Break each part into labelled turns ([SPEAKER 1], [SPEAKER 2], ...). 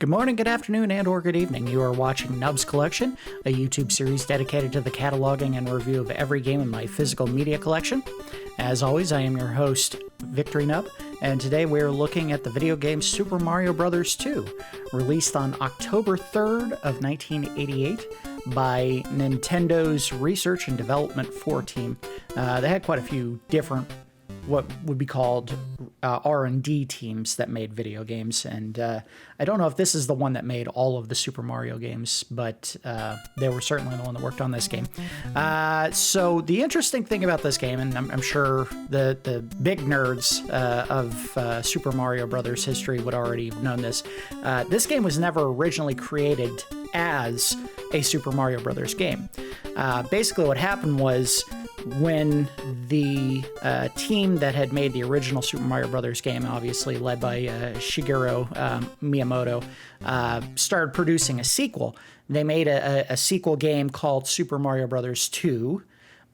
[SPEAKER 1] Good morning, good afternoon, and or good evening. You are watching Nub's Collection, a YouTube series dedicated to the cataloging and review of every game in my physical media collection. As always, I am your host, Victory Nub, and today we are looking at the video game Super Mario Bros. 2, released on October 3rd of 1988 by Nintendo's Research and Development 4 team. They had quite a few different what would be called R&D teams that made video games, and I don't know if this is the one that made all of the Super Mario games, but they were certainly the one that worked on this game. So the interesting thing about this game, and I'm sure the big nerds of Super Mario Brothers history would already have known this, this game was never originally created as a Super Mario Brothers game. Basically what happened was, when the team that had made the original Super Mario Brothers game, obviously led by Shigeru Miyamoto, started producing a sequel, they made a sequel game called Super Mario Brothers 2,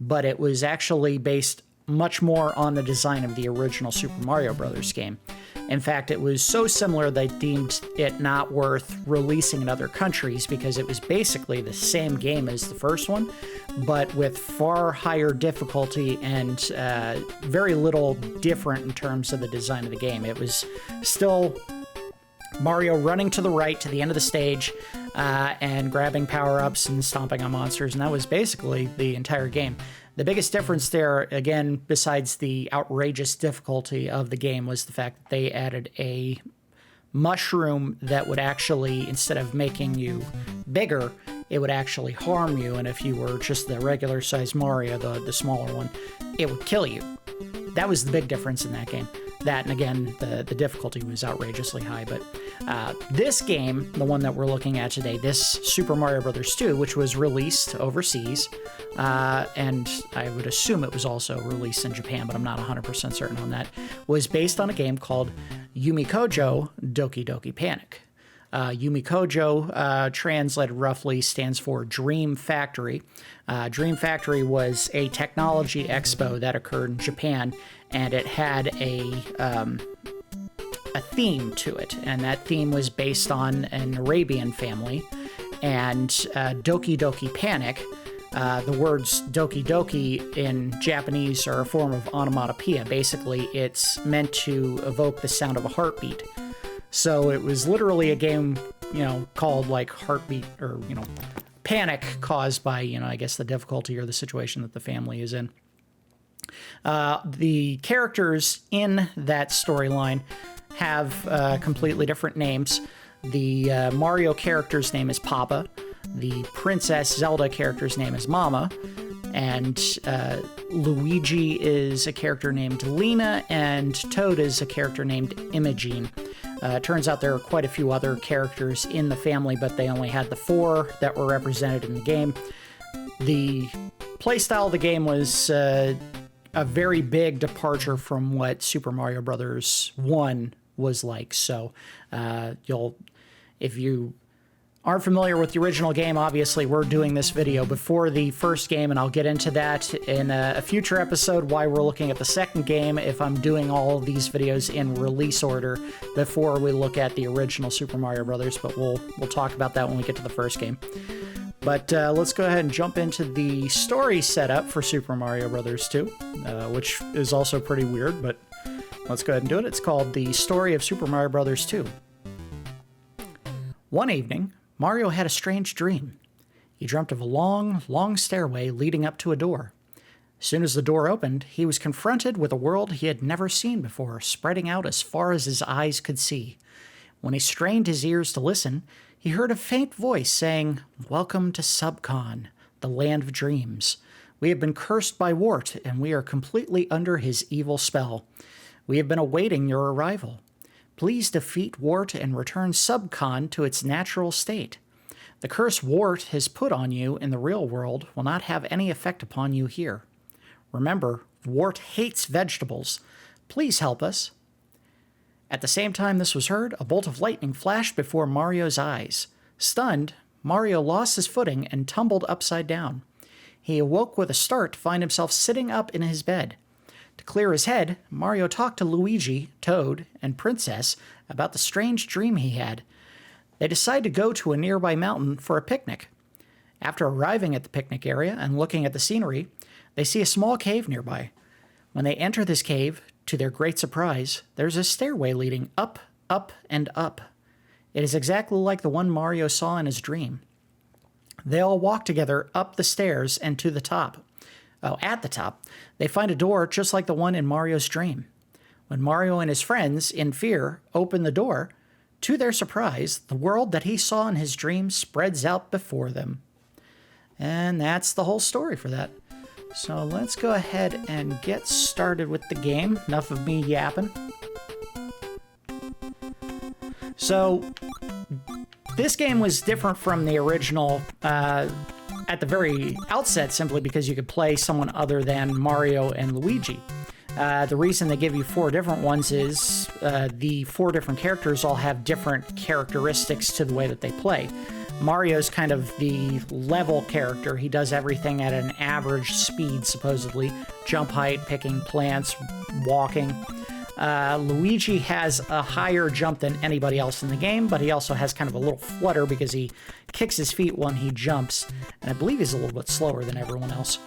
[SPEAKER 1] but it was actually based much more on the design of the original Super Mario Brothers game. In fact, it was so similar they deemed it not worth releasing in other countries because it was basically the same game as the first one, but with far higher difficulty and very little different in terms of the design of the game. It was still Mario running to the right to the end of the stage and grabbing power-ups and stomping on monsters, and that was basically the entire game. The biggest difference there, again, besides the outrageous difficulty of the game, was the fact that they added a mushroom that would actually, instead of making you bigger, it would actually harm you, and if you were just the regular size Mario, the smaller one, it would kill you. That was the big difference in that game. That, and again, the difficulty was outrageously high, but this game, the one that we're looking at today, this Super Mario Bros. 2, which was released overseas, and I would assume it was also released in Japan, but I'm not 100% certain on that, was based on a game called Yumikojo Doki Doki Panic. Yumikojo, translated roughly, stands for Dream Factory. Dream Factory was a technology expo that occurred in Japan, and it had a theme to it, and that theme was based on an Arabian family. And Doki Doki Panic, the words Doki Doki in Japanese are a form of onomatopoeia. Basically, it's meant to evoke the sound of a heartbeat. So it was literally a game, called like Heartbeat, or, panic caused by, I guess the difficulty or the situation that the family is in. The characters in that storyline have completely different names. The Mario character's name is Papa. The Princess Zelda character's name is Mama. And Luigi is a character named Lena, and Toad is a character named Imogene. It turns out there are quite a few other characters in the family, but they only had the 4 that were represented in the game. The playstyle of the game was a very big departure from what Super Mario Bros. 1 was like. So if you aren't familiar with the original game, obviously we're doing this video before the first game, and I'll get into that in a future episode, why we're looking at the second game, if I'm doing all of these videos in release order before we look at the original Super Mario Brothers, but we'll talk about that when we get to the first game. But let's go ahead and jump into the story setup for Super Mario Bros. 2, which is also pretty weird, but let's go ahead and do it. It's called The Story of Super Mario Bros. 2. One evening, Mario had a strange dream. He dreamt of a long, long stairway leading up to a door. As soon as the door opened, he was confronted with a world he had never seen before, spreading out as far as his eyes could see. When he strained his ears to listen, he heard a faint voice saying, "Welcome to Subcon, the land of dreams. We have been cursed by Wart, and we are completely under his evil spell. We have been awaiting your arrival. Please defeat Wart and return Subcon to its natural state. The curse Wart has put on you in the real world will not have any effect upon you here. Remember, Wart hates vegetables. Please help us." At the same time this was heard, a bolt of lightning flashed before Mario's eyes. Stunned, Mario lost his footing and tumbled upside down. He awoke with a start to find himself sitting up in his bed. To clear his head, Mario talked to Luigi, Toad, and Princess about the strange dream he had. They decide to go to a nearby mountain for a picnic. After arriving at the picnic area and looking at the scenery, they see a small cave nearby. When they enter this cave, to their great surprise, there's a stairway leading up, up, and up. It is exactly like the one Mario saw in his dream. They all walk together up the stairs and to the top. Oh, at the top, they find a door just like the one in Mario's dream. When Mario and his friends, in fear, open the door, to their surprise, the world that he saw in his dream spreads out before them. And that's the whole story for that. So let's go ahead and get started with the game. Enough of me yapping. So, this game was different from the original at the very outset simply because you could play someone other than Mario and Luigi. The reason they give you 4 different ones is the 4 different characters all have different characteristics to the way that they play. Mario's kind of the level character. He does everything at an average speed, supposedly. Jump height, picking plants, walking. Luigi has a higher jump than anybody else in the game, but he also has kind of a little flutter because he kicks his feet when he jumps, and I believe he's a little bit slower than everyone else.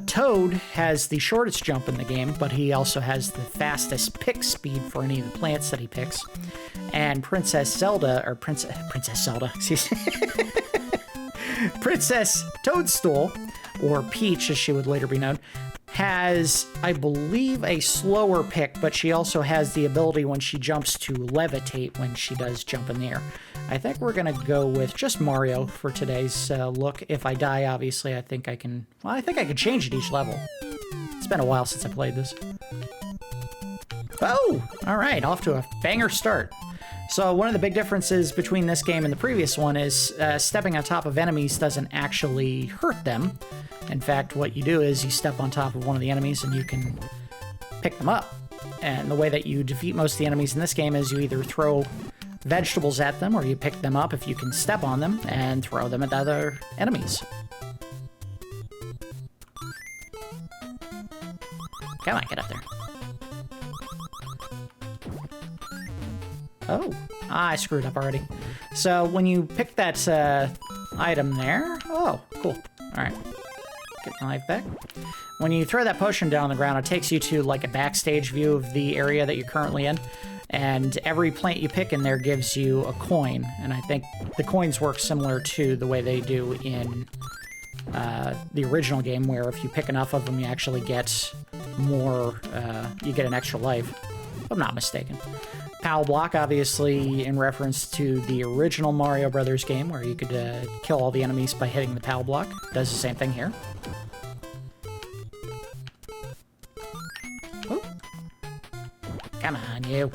[SPEAKER 1] Toad has the shortest jump in the game, but he also has the fastest pick speed for any of the plants that he picks. And Princess Zelda, excuse me. Princess Toadstool, or Peach as she would later be known, has, I believe, a slower pick, but she also has the ability when she jumps to levitate when she does jump in the air. I think we're going to go with just Mario for today's look. If I die, obviously, I think I can... Well, I think I could change at each level. It's been a while since I played this. Oh! Alright, off to a banger start. So one of the big differences between this game and the previous one is stepping on top of enemies doesn't actually hurt them. In fact, what you do is you step on top of one of the enemies and you can pick them up. And the way that you defeat most of the enemies in this game is you either throw vegetables at them or you pick them up if you can step on them and throw them at the other enemies. Come on, get up there. Oh, I screwed up already. So when you pick that item there... Oh, cool. Alright. Get my life back. When you throw that potion down on the ground, it takes you to like a backstage view of the area that you're currently in. And every plant you pick in there gives you a coin. And I think the coins work similar to the way they do in the original game, where if you pick enough of them, you actually get more, you get an extra life. If I'm not mistaken. Power block, obviously in reference to the original Mario Brothers game, where you could kill all the enemies by hitting the power block. Does the same thing here. Ooh. Come on, you.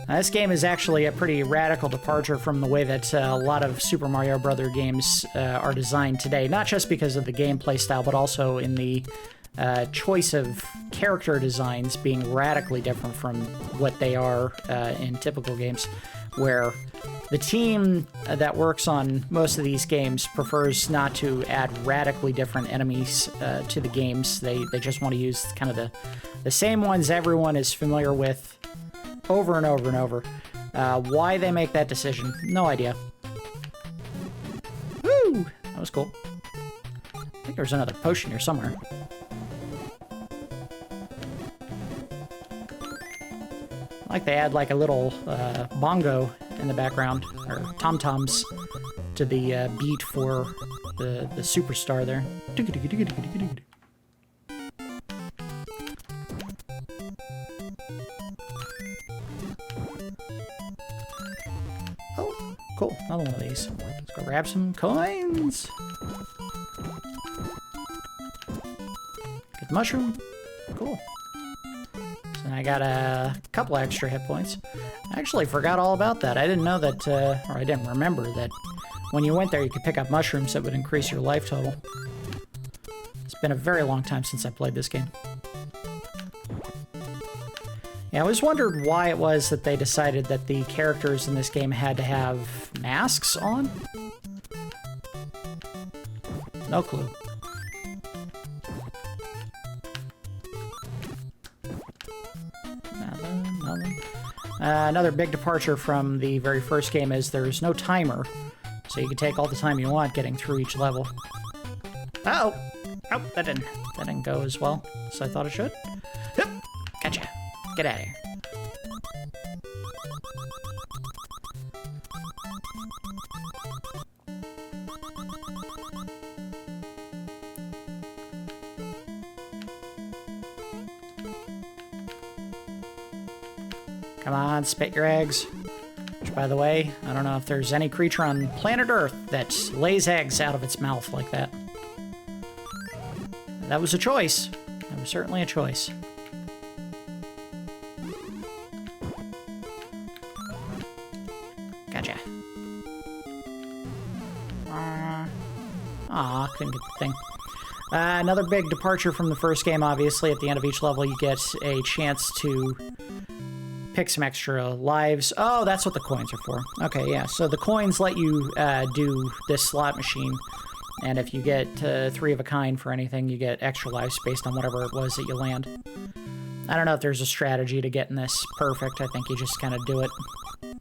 [SPEAKER 1] Now, this game is actually a pretty radical departure from the way that a lot of Super Mario Bros. Games are designed today. Not just because of the gameplay style, but also in the choice of character designs being radically different from what they are in typical games, where the team that works on most of these games prefers not to add radically different enemies to the games. They just want to use kind of the same ones everyone is familiar with over and over and over. Why they make that decision, no idea. Woo! That was cool. I think there's another potion here somewhere. Like they add like a little bongo in the background, or tom-toms, to the beat for the superstar there. Oh, cool. Another one of these. Let's go grab some coins. Get the mushroom. Cool. So I got a couple extra hit points. I actually forgot all about that. I didn't know that, or I didn't remember that when you went there you could pick up mushrooms that would increase your life total. It's been a very long time since I played this game. Yeah, I always wondered why it was that they decided that the characters in this game had to have masks on. No clue. Another big departure from the very first game is there's no timer, so you can take all the time you want getting through each level. Uh-oh! Oh, that didn't go as well as I thought it should. Yep. Gotcha. Get out of here. Come on, spit your eggs. Which, by the way, I don't know if there's any creature on planet Earth that lays eggs out of its mouth like that. That was a choice. That was certainly a choice. Gotcha. Aw, couldn't get the thing. Another big departure from the first game, obviously. At the end of each level, you get a chance to pick some extra lives. Oh, that's what the coins are for. Okay, yeah. So the coins let you do this slot machine. And if you get 3 of a kind for anything, you get extra lives based on whatever it was that you land. I don't know if there's a strategy to getting this perfect. I think you just kind of do it.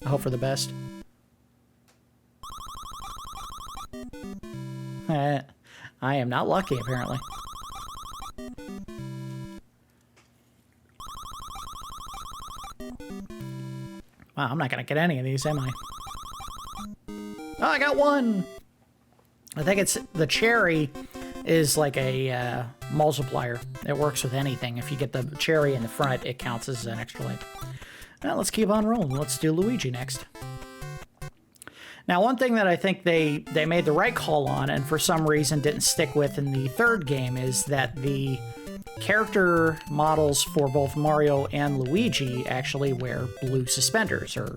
[SPEAKER 1] Hope for the best. I am not lucky, apparently. Wow, I'm not gonna get any of these, am I? Oh, I got one! I think it's the cherry is like a multiplier. It works with anything. If you get the cherry in the front, it counts as an extra life. Now let's keep on rolling. Let's do Luigi next. Now, one thing that I think they made the right call on, and for some reason didn't stick with in the third game, is that the character models for both Mario and Luigi actually wear blue suspenders, or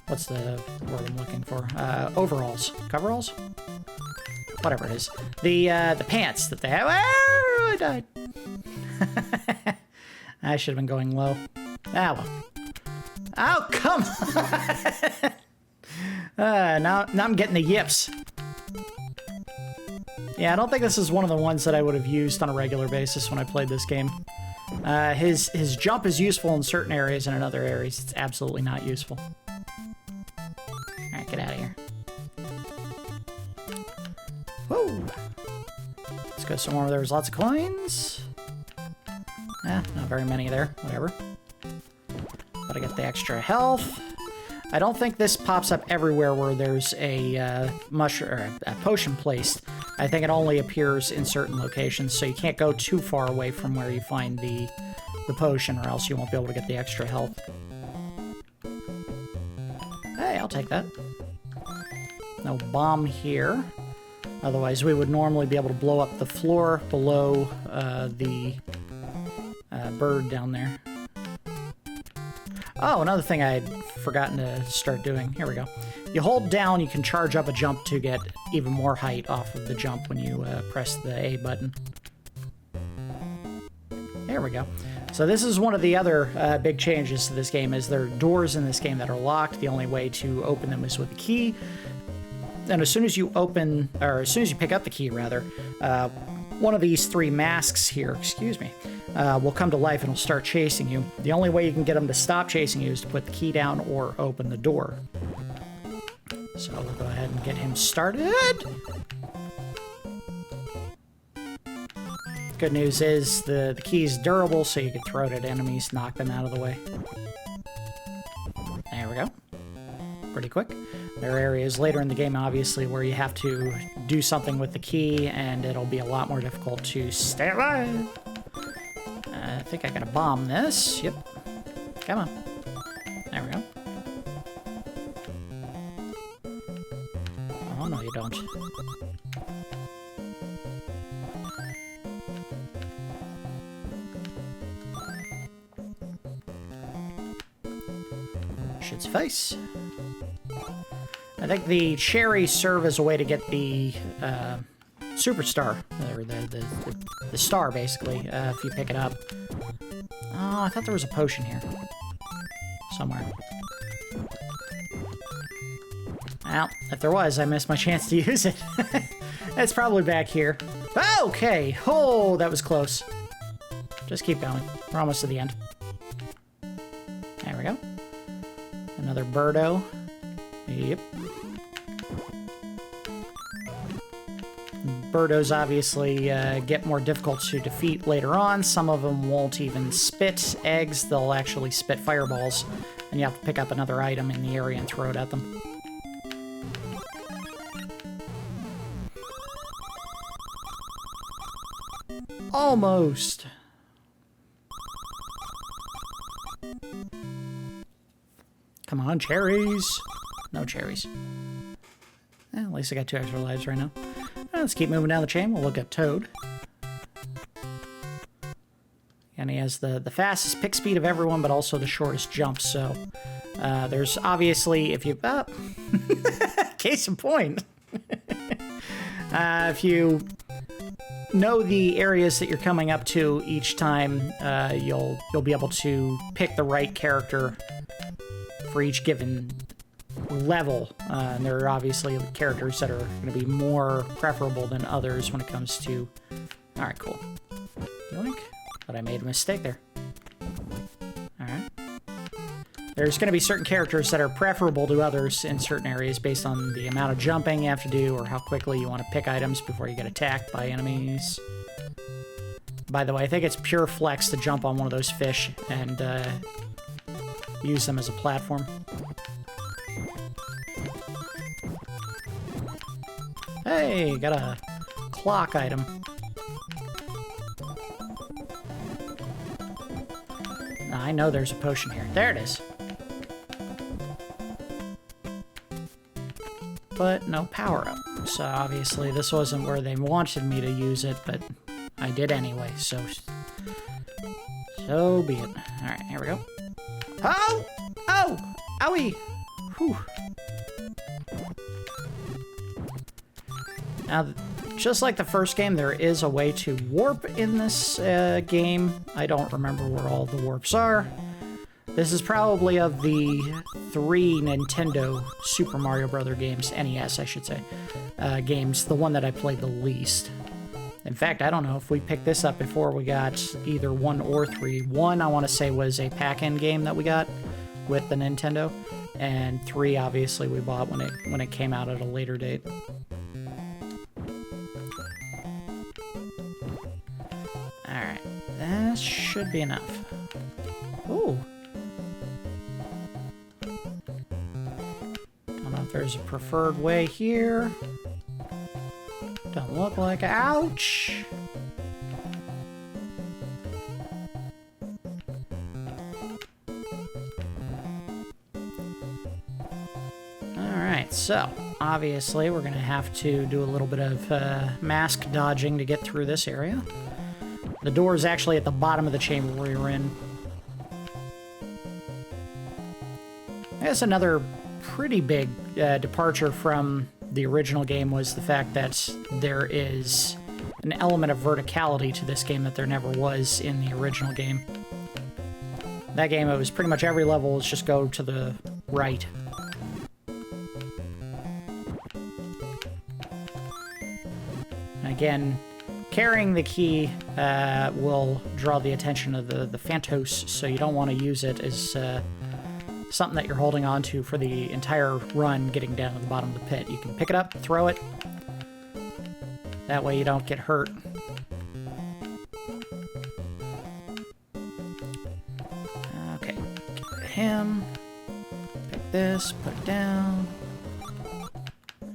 [SPEAKER 1] what's the word I'm looking for? Overalls. Coveralls? Whatever it is. The pants that they have. Oh, I died. I should have been going low. Ah, well. Oh, come on! Now I'm getting the yips. Yeah, I don't think this is one of the ones that I would have used on a regular basis when I played this game. His jump is useful in certain areas, and in other areas it's absolutely not useful. Alright, get out of here. Whoa! Let's go somewhere where there's lots of coins. Not very many there. Whatever. Gotta get the extra health. I don't think this pops up everywhere where there's a mushroom or a potion placed. I think it only appears in certain locations, so you can't go too far away from where you find the potion, or else you won't be able to get the extra health. Hey, I'll take that. No bomb here. Otherwise, we would normally be able to blow up the floor below the bird down there. Oh, another thing I had forgotten to start doing. Here we go. You hold down, you can charge up a jump to get even more height off of the jump when you press the A button. There we go. So this is one of the other big changes to this game, is there are doors in this game that are locked. The only way to open them is with a key. And as soon as you open, or as soon as you pick up the key, rather, one of these 3 masks here, excuse me, will come to life and will start chasing you. The only way you can get them to stop chasing you is to put the key down or open the door. So we'll go ahead and get him started. Good news is the key is durable, so you can throw it at enemies, knock them out of the way. There we go. Pretty quick. There are areas later in the game, obviously, where you have to do something with the key, and it'll be a lot more difficult to stay alive. I think I gotta bomb this. Yep. Come on. There we go. Oh, no, you don't. Shit's face. I think the cherries serve as a way to get the superstar, or the star, basically, if you pick it up. Oh, I thought there was a potion here. Somewhere. Well, if there was, I missed my chance to use it. It's probably back here. Okay! Oh, that was close. Just keep going. We're almost to the end. go. Another birdo. Yep. Birdos obviously get more difficult to defeat later on. Some of them won't even spit eggs. They'll actually spit fireballs. And you have to pick up another item in the area and throw it at them. Almost. Come on, cherries. No cherries. At least I got 2 extra lives right now. Let's keep moving down the chain. We'll look at Toad. And he has the fastest pick speed of everyone, but also the shortest jump. So there's obviously, if you... case in point. If you know the areas that you're coming up to each time, you'll be able to pick the right character for each given level. And there are obviously characters that are going to be more preferable than others when it comes to... Alright, cool. Yoink. But I made a mistake there. Alright. There's going to be certain characters that are preferable to others in certain areas based on the amount of jumping you have to do or how quickly you want to pick items before you get attacked by enemies. By the way, I think it's pure flex to jump on one of those fish and use them as a platform. Hey, got a clock item. I know there's a potion here. There it is. But no power-up. So obviously this wasn't where they wanted me to use it, but I did anyway, so be it. Alright, here we go. Oh! Oh! Owie! Whew. Now, just like the first game, there is a way to warp in this game. I don't remember where all the warps are. This is probably of the 3 Nintendo Super Mario Bros. Games, NES, I should say, games, the one that I played the least. In fact, I don't know if we picked this up before we got either 1 or 3. 1, I want to say, was a pack-in game that we got with the Nintendo, and 3, obviously, we bought when it came out at a later date. Alright, that should be enough. Ooh. Don't know if there's a preferred way here. Don't look like... Ouch! Alright, so, obviously we're going to have to do a little bit of mask dodging to get through this area. The door is actually at the bottom of the chamber we were in. I guess another pretty big departure from the original game was the fact that there is an element of verticality to this game that there never was in the original game. That game, it was pretty much every level was just go to the right. And again, carrying the key will draw the attention of the Phantos, so you don't want to use it as something that you're holding on to for the entire run getting down to the bottom of the pit. You can pick it up, throw it. That way you don't get hurt. Okay, get rid of him. Pick this, put it down.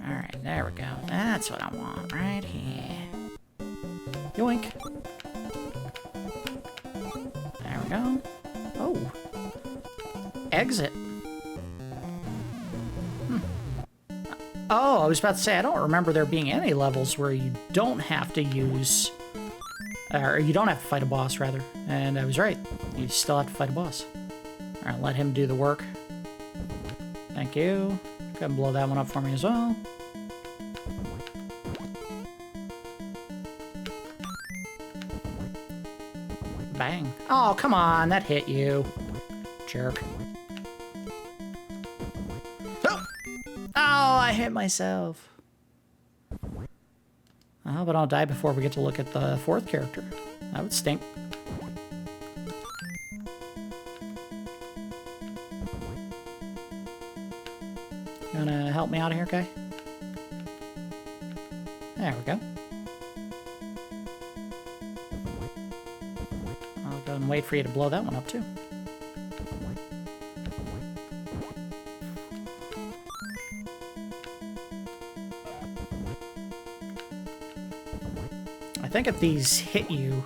[SPEAKER 1] Alright, there we go. That's what I want right here. Yoink. There we go. Oh. Exit. Oh, I was about to say, I don't remember there being any levels where you don't have to use... or you don't have to fight a boss, rather. And I was right. You still have to fight a boss. Alright, let him do the work. Thank you. Go ahead and blow that one up for me as well. Bang. Oh, come on, that hit you. Jerk. Oh, I hit myself. I hope I don't die before we get to look at the 4th character. That would stink. help me out here, guy? There we go. I'll go and wait for you to blow that one up, too. I think if these hit you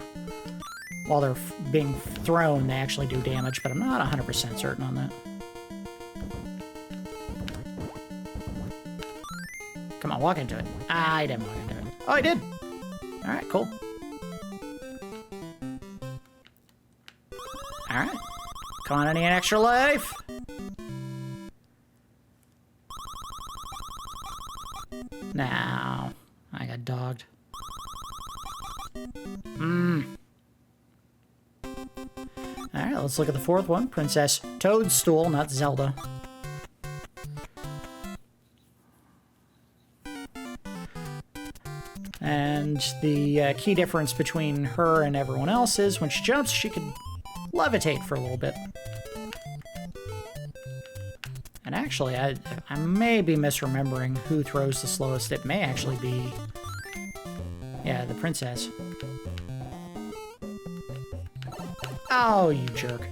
[SPEAKER 1] while they're being thrown, they actually do damage, but I'm not 100% certain on that. Come on, walk into it. I didn't walk into it. Oh, I did! Alright, cool. Alright. Come on, I need an extra life! No. I got dogged. Alright, let's look at the fourth one. Princess Toadstool, not Zelda. And the key difference between her and everyone else is when she jumps, she can levitate for a little bit. And actually, I may be misremembering who throws the slowest. It may actually be, yeah, the princess. Oh, you jerk.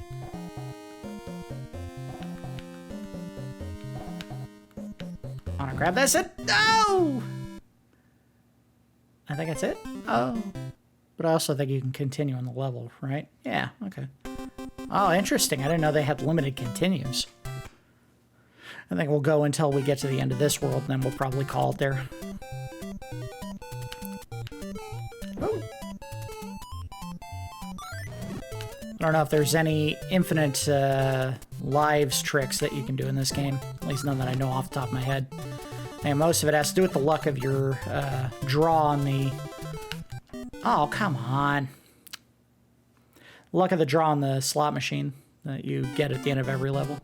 [SPEAKER 1] I wanna grab this? No! I think that's it. Oh. But I also think you can continue on the level, right? Yeah, okay. Oh, interesting. I didn't know they had limited continues. I think we'll go until we get to the end of this world, and then we'll probably call it there. Oh. I don't know if there's any infinite lives tricks that you can do in this game. At least none that I know off the top of my head. And most of it has to do with the luck of your draw on the... Oh, come on. Luck of the draw on the slot machine that you get at the end of every level.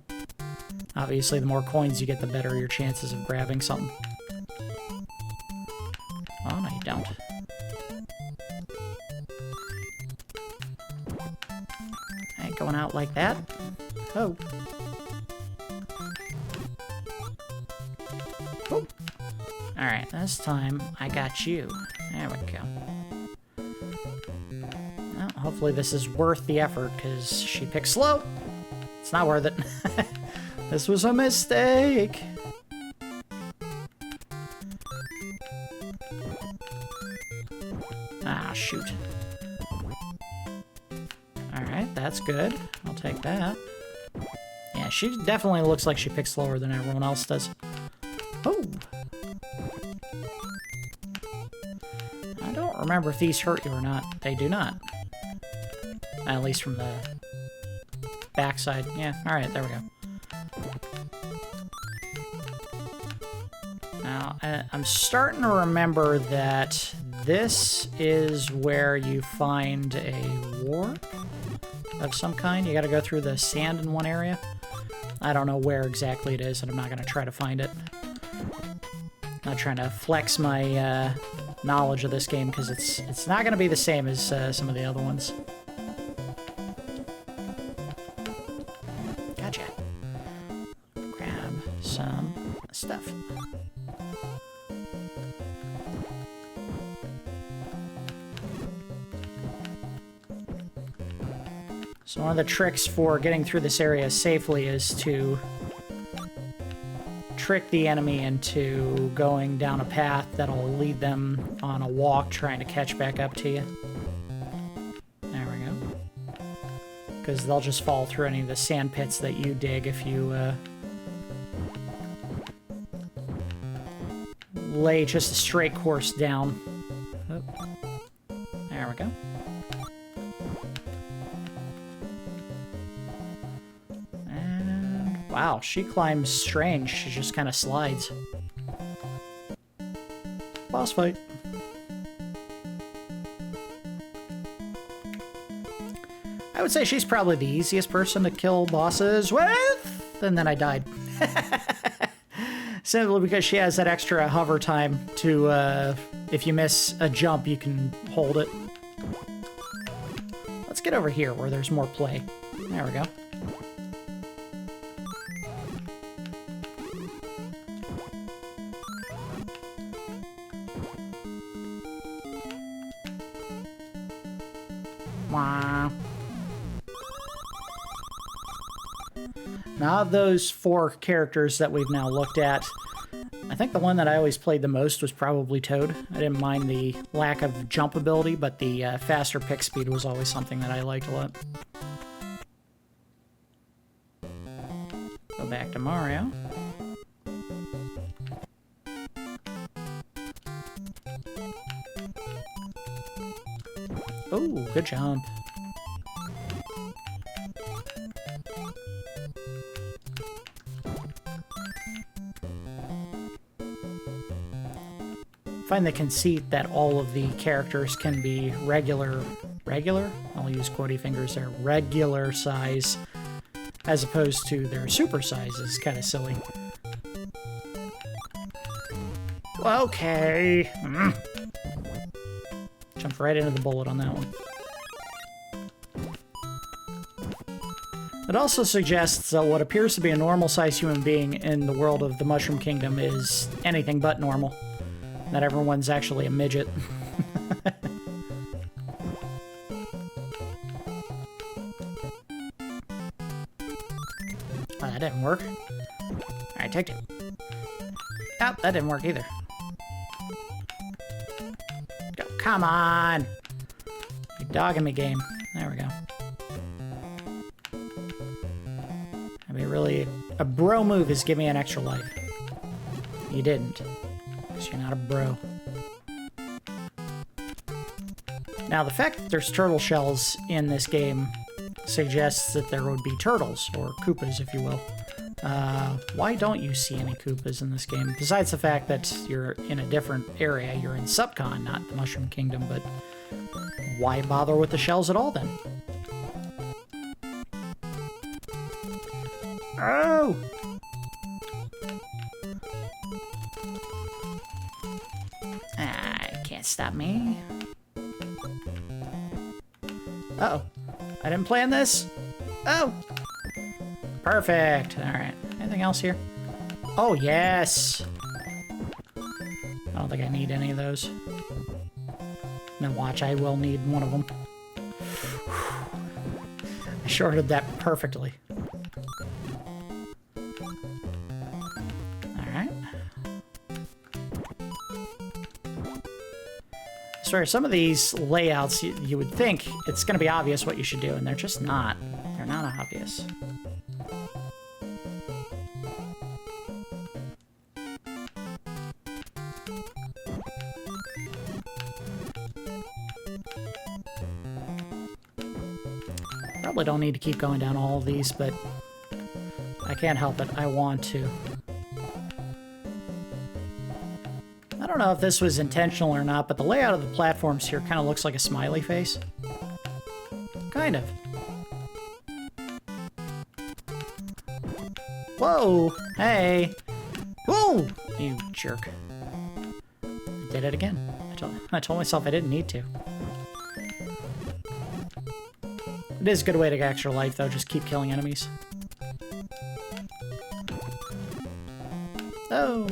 [SPEAKER 1] Obviously, the more coins you get, the better your chances of grabbing something. Oh, no, you don't. I ain't going out like that. Oh. Oh. Alright, this time I got you. There we go. Well, hopefully this is worth the effort, because she picked slow. It's not worth it. This was a mistake. Ah, shoot. Alright, that's good. I'll take that. Yeah, she definitely looks like she picked slower than everyone else does. Oh! I don't remember if these hurt you or not. They do not. At least from the backside. Yeah, alright, there we go. Now, I'm starting to remember that this is where you find a warp of some kind. You gotta go through the sand in one area. I don't know where exactly it is, and I'm not gonna try to find it. I'm not trying to flex my knowledge of this game, because it's not gonna be the same as some of the other ones. Gotcha. Grab some stuff. So one of the tricks for getting through this area safely is to trick the enemy into going down a path that'll lead them on a walk trying to catch back up to you. There we go. Because they'll just fall through any of the sand pits that you dig if you lay just a straight course down. Oh. There we go. Wow, she climbs strange. She just kind of slides. Boss fight. I would say she's probably the easiest person to kill bosses with, and then I died. Simply because she has that extra hover time to, if you miss a jump, you can hold it. Let's get over here where there's more play. There we go. Wah. Now, of those 4 characters that we've now looked at, I think the one that I always played the most was probably Toad. I didn't mind the lack of jump ability, but the faster pick speed was always something that I liked a lot. Go back to Mario. Oh, good jump. Find the conceit that all of the characters can be regular? I'll use quotey fingers there. Regular size, as opposed to their super size is kind of silly. Okay. Jumped right into the bullet on that one. It also suggests that what appears to be a normal-sized human being in the world of the Mushroom Kingdom is anything but normal. Not everyone's actually a midget. Oh, that didn't work. Alright, take it. Oh, that didn't work either. Go, come on! You're dogging me, game. There we go. I mean, really, a bro move is give me an extra life. You didn't. Because you're not a bro. Now, the fact that there's turtle shells in this game suggests that there would be turtles, or Koopas, if you will. Why don't you see any Koopas in this game? Besides the fact that you're in a different area. You're in Subcon, not the Mushroom Kingdom, but why bother with the shells at all, then? Oh! Can't stop me. Uh-oh. I didn't plan this. Oh! Perfect. Alright. Anything else here? Oh, yes! I don't think I need any of those. Now watch, I will need one of them. I shorted that perfectly. Alright. I swear, some of these layouts, you would think it's going to be obvious what you should do, and they're just not. They're not obvious. Probably don't need to keep going down all of these, but I can't help it. I want to. I don't know if this was intentional or not, but the layout of the platforms here kind of looks like a smiley face. Kind of. Whoa! Hey! Whoa! You jerk. I did it again. I told myself I didn't need to. It is a good way to get extra life, though. Just keep killing enemies. Oh!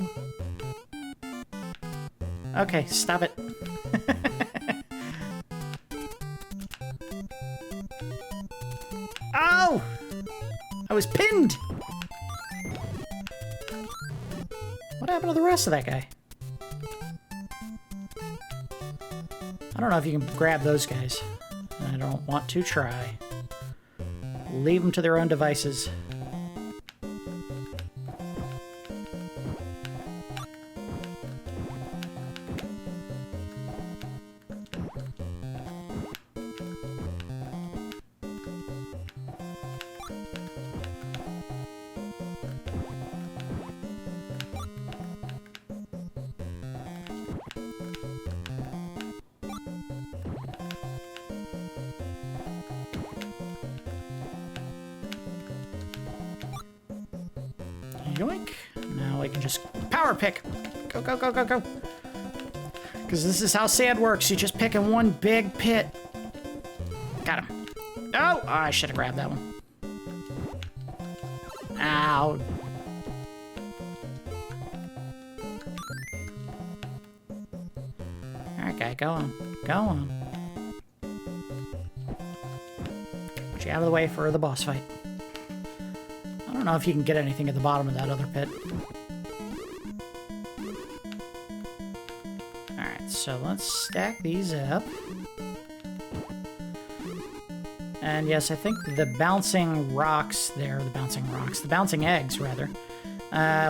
[SPEAKER 1] Okay, stop it. Ow! I was pinned! What happened to the rest of that guy? I don't know if you can grab those guys. I don't want to try. Leave them to their own devices. Yoink. Now I can just power pick. Go, go, go, go, go. Because this is how sand works. You just pick in one big pit. Got him. Oh, I should have grabbed that one. Ow. Alright, guy, go on. Go on. Get you out of the way for the boss fight. I don't know if you can get anything at the bottom of that other pit. Alright, so let's stack these up. And yes, I think the bouncing rocks there, the bouncing eggs, rather,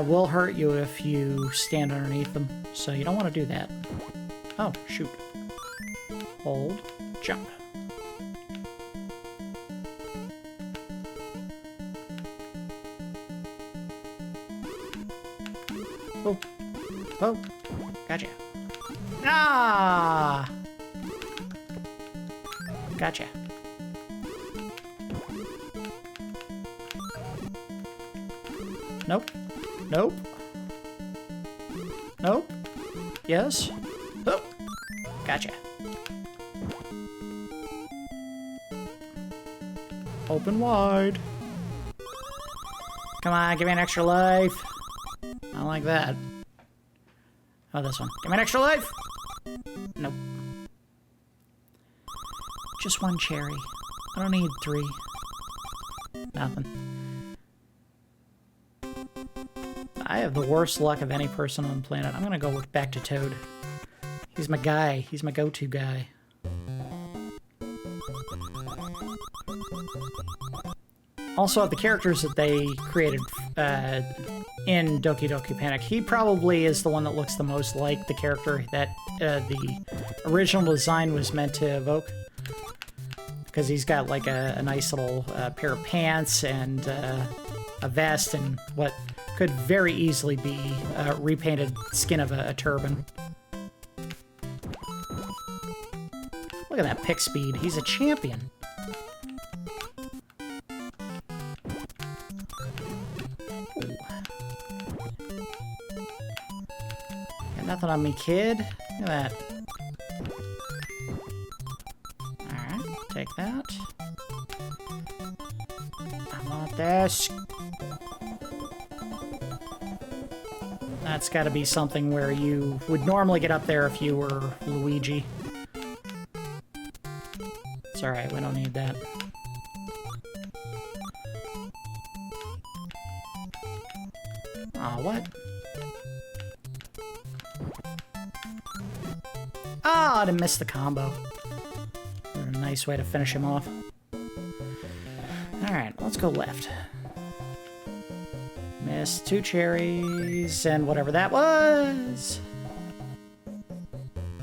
[SPEAKER 1] will hurt you if you stand underneath them. So you don't want to do that. Oh, shoot. Hold, jump. Oh, oh, gotcha. Ah! Gotcha. Nope. Nope. Nope. Yes. Oh. Gotcha. Open wide. Come on, give me an extra life. I like that. Oh, this one. Give me an extra life. Nope. Just one cherry. I don't need 3. Nothing. I have the worst luck of any person on the planet. I'm gonna go back to Toad. He's my guy. He's my go-to guy. Also, the characters that they created in Doki Doki Panic, he probably is the one that looks the most like the character that the original design was meant to evoke. Because he's got like a nice little pair of pants and a vest and what could very easily be repainted skin of a turban. Look at that pick speed. He's a champion. Ooh. Got nothing on me, kid. Look at that. Alright, take that. I want this. That's got to be something where you would normally get up there if you were Luigi. It's alright, we don't need that. Aw, what? Ah, I missed the combo. A nice way to finish him off. Alright, let's go left. Missed 2 cherries and whatever that was.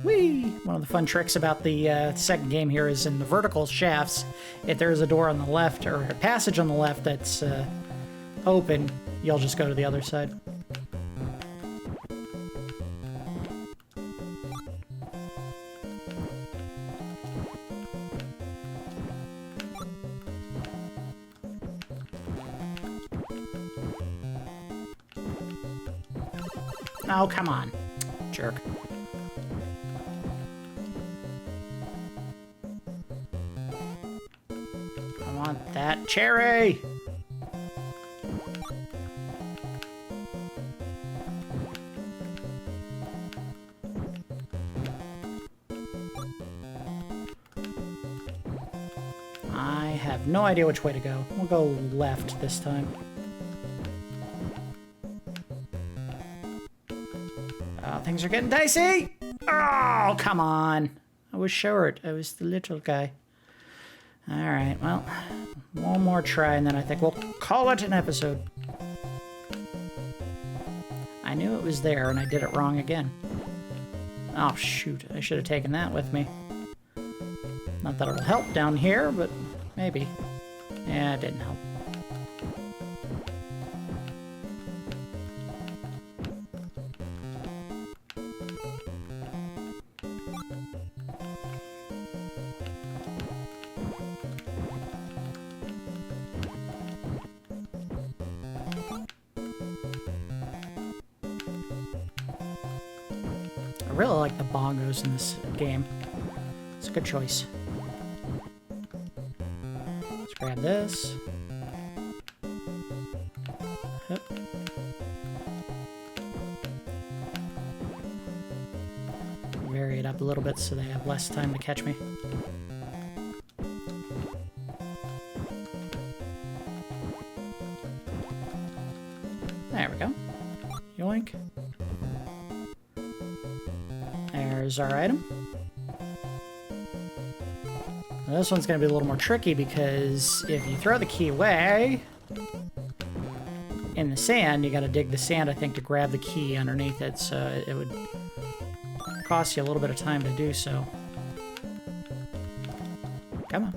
[SPEAKER 1] Whee! One of the fun tricks about the second game here is in the vertical shafts, if there's a door on the left or a passage on the left that's open, you'll just go to the other side. Oh, come on. Jerk. I want that cherry! I have no idea which way to go. We'll go left this time. Things are getting dicey! Oh, come on. I was short. I was the little guy. Alright, well, one more try and then I think we'll call it an episode. I knew it was there and I did it wrong again. Oh, shoot. I should have taken that with me. Not that it'll help down here, but maybe. Yeah, it didn't help. I really like the bongos in this game. It's a good choice. Let's grab this. Yep. Vary it up a little bit so they have less time to catch me. There we go. Yoink. There's our item. Now this one's going to be a little more tricky because if you throw the key away in the sand, you got to dig the sand, I think, to grab the key underneath it, so it would cost you a little bit of time to do so. Come on.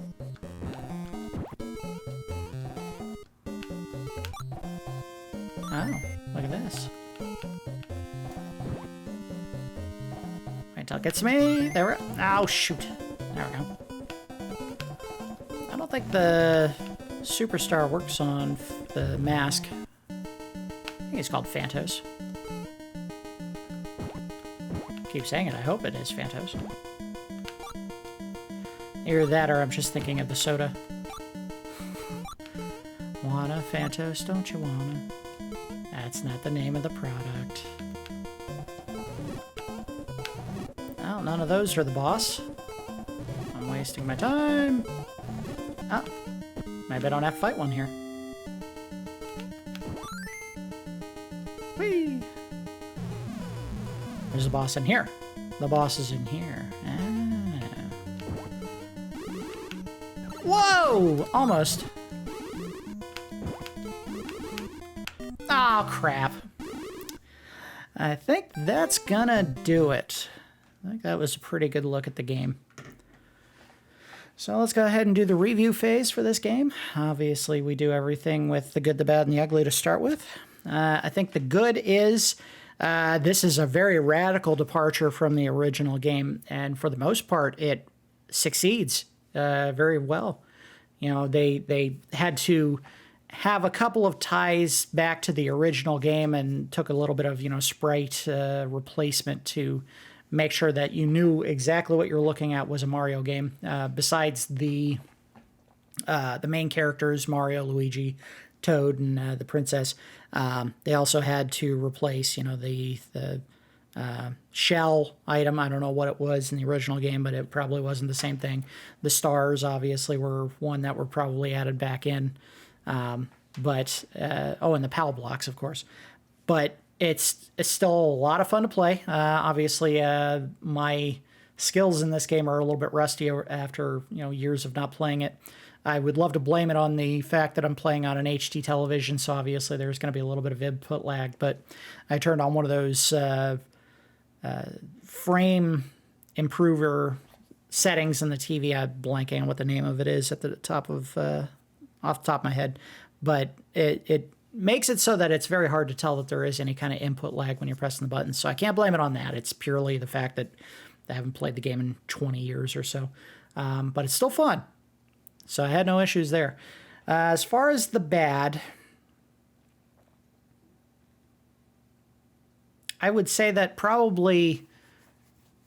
[SPEAKER 1] Oh, look at this. Wait till it gets me. There we go. Oh, shoot. There we go. I don't think the Superstar works on the mask. I think it's called Phantos. Keep saying it. I hope it is Phantos. Either that or I'm just thinking of the soda. Wanna Phantos, don't you wanna? That's not the name of the product. Oh, none of those are the boss. I'm wasting my time. Oh, maybe I don't have to fight one here. Whee! There's a boss in here. The boss is in here. Ah. Whoa! Almost. Oh, crap. I think that's gonna do it. I think that was a pretty good look at the game. So let's go ahead and do the review phase for this game. Obviously, we do everything with the good, the bad, and the ugly to start with. I think the good is this is a very radical departure from the original game, and for the most part, it succeeds very well. You know, they had to have a couple of ties back to the original game and took a little bit of, you know, sprite replacement to make sure that you knew exactly what you're looking at was a Mario game. Besides the main characters, Mario, Luigi, Toad, and the princess, they also had to replace, you know, the shell item. I don't know what it was in the original game, but it probably wasn't the same thing. The stars, obviously, were one that were probably added back in. And the PAL blocks, of course. But it's still a lot of fun to play. Obviously, my skills in this game are a little bit rusty after, you know, years of not playing it. I would love to blame it on the fact that I'm playing on an HD television, so obviously there's going to be a little bit of input lag. But I turned on one of those frame improver settings in the TV. I'm blanking on what the name of it is at the top of off the top of my head, but it makes it so that it's very hard to tell that there is any kind of input lag when you're pressing the buttons. So I can't blame it on that. It's purely the fact that I haven't played the game in 20 years or so, but it's still fun. So I had no issues there. As far as the bad, I would say that probably,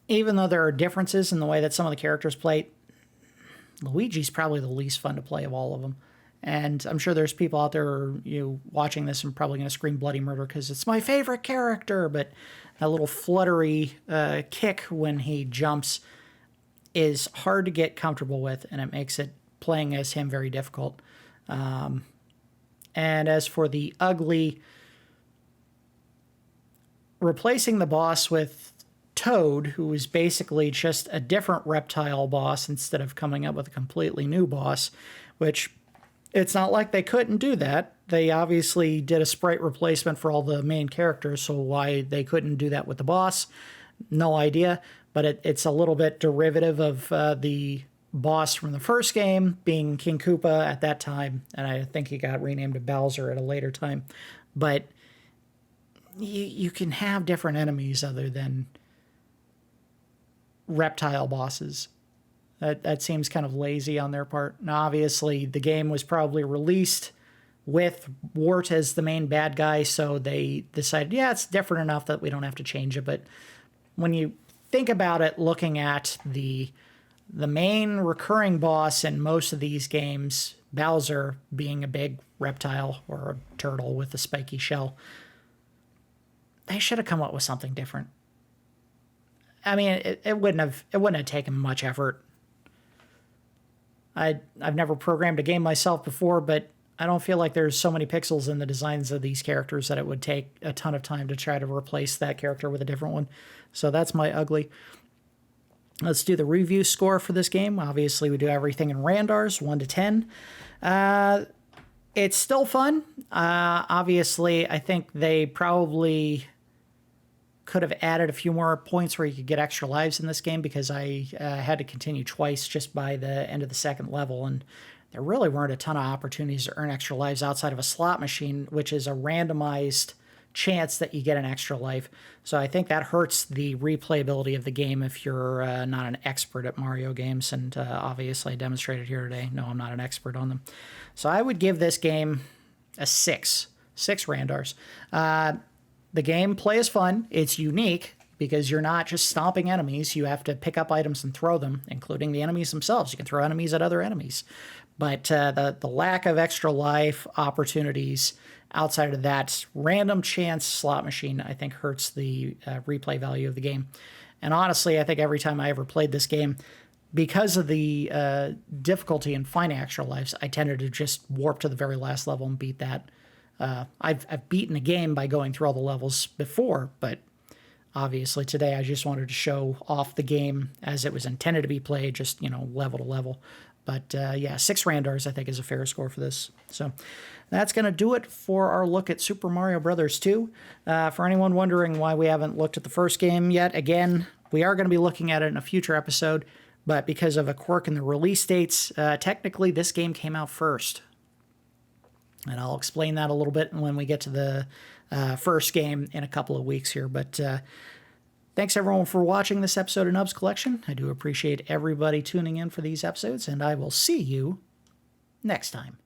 [SPEAKER 1] even though there are differences in the way that some of the characters play, Luigi's probably the least fun to play of all of them. And I'm sure there's people out there, watching this and probably going to scream bloody murder because it's my favorite character. But that little fluttery kick when he jumps is hard to get comfortable with, and it makes it playing as him very difficult. And as for the ugly, replacing the boss with Toad, who is basically just a different reptile boss instead of coming up with a completely new boss, which it's not like they couldn't do that. They obviously did a sprite replacement for all the main characters, so why they couldn't do that with the boss, no idea. But it's a little bit derivative of the boss from the first game, being King Koopa at that time, and I think he got renamed to Bowser at a later time. But you can have different enemies other than reptile bosses. That seems kind of lazy on their part. Now, obviously, the game was probably released with Wart as the main bad guy, so they decided, yeah, it's different enough that we don't have to change it. But when you think about it, looking at the main recurring boss in most of these games, Bowser being a big reptile or a turtle with a spiky shell, they should have come up with something different. I mean, it wouldn't have taken much effort. I've never programmed a game myself before, but I don't feel like there's so many pixels in the designs of these characters that it would take a ton of time to try to replace that character with a different one. So that's my ugly. Let's do the review score for this game. Obviously, we do everything in Randars, 1 to 10. It's still fun. Obviously, I think they probably could have added a few more points where you could get extra lives in this game, because I had to continue twice just by the end of the second level, and there really weren't a ton of opportunities to earn extra lives outside of a slot machine, which is a randomized chance that you get an extra life. So I think that hurts the replayability of the game if you're not an expert at Mario games, and obviously I demonstrated here today. No, I'm not an expert on them. So I would give this game a 6. 6 Randars. The gameplay is fun. It's unique because you're not just stomping enemies. You have to pick up items and throw them, including the enemies themselves. You can throw enemies at other enemies. But the lack of extra life opportunities outside of that random chance slot machine, I think, hurts the replay value of the game. And honestly, I think every time I ever played this game, because of the difficulty in finding extra lives, I tended to just warp to the very last level and beat that. I've beaten a game by going through all the levels before, but obviously today I just wanted to show off the game as it was intended to be played, just, level to level. But yeah, 6 Randars I think is a fair score for this. So that's going to do it for our look at Super Mario Bros. 2. For anyone wondering why we haven't looked at the first game yet, again, we are going to be looking at it in a future episode, but because of a quirk in the release dates, technically this game came out first. And I'll explain that a little bit when we get to the first game in a couple of weeks here. But thanks, everyone, for watching this episode of Nubs Collection. I do appreciate everybody tuning in for these episodes, and I will see you next time.